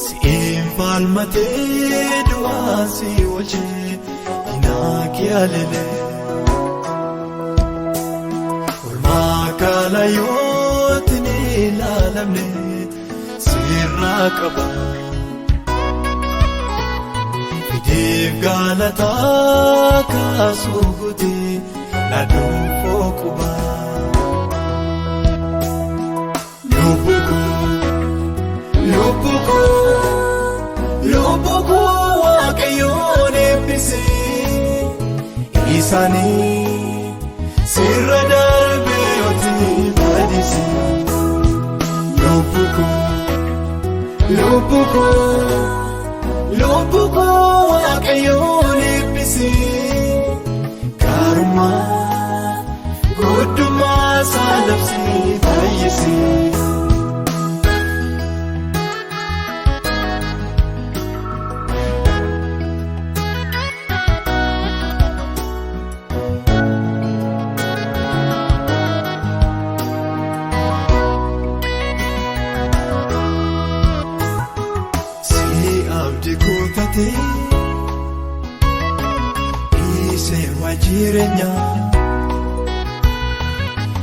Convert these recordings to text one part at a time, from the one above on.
Si'in falmatee du'aa si oolchee inaakii alelee olmaa kaala yooti ni ilaalamne sirraa qaba fideef gaalataa kaasuu guutee naaduu fooquba. Lubbuko Waaqayyoon eebbisee isaanii sirra darbee otii baadisee. Lubbuko Waaqayyoon eebbisee gaarummaa guddummaa isaa labsee fayyisee. Isee wajjireenya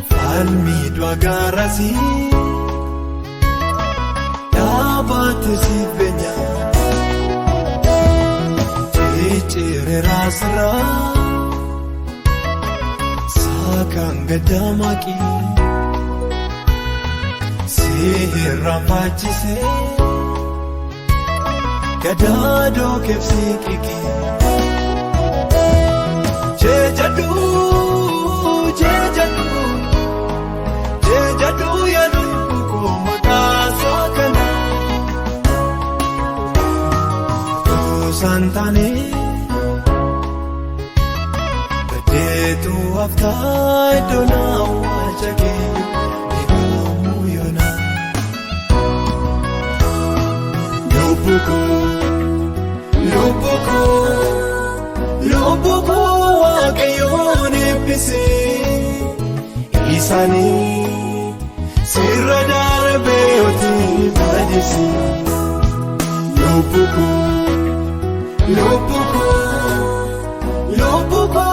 falmii dwagaarasi dhaabate siifenya jijjiiree raasirraa saakaan gaddaamaaqii seeraan faachisee. Gadaadoo keefsii kikii jeejaduu yaaduu koo maqaasaa kana toosaan taanee baddeetu haftaa iddoo naawwaa jagee eegamu yoonaa. Lubbuko Waaqayyoon eebbisee isaanii sirra darbee otii baadisee. Lubbuko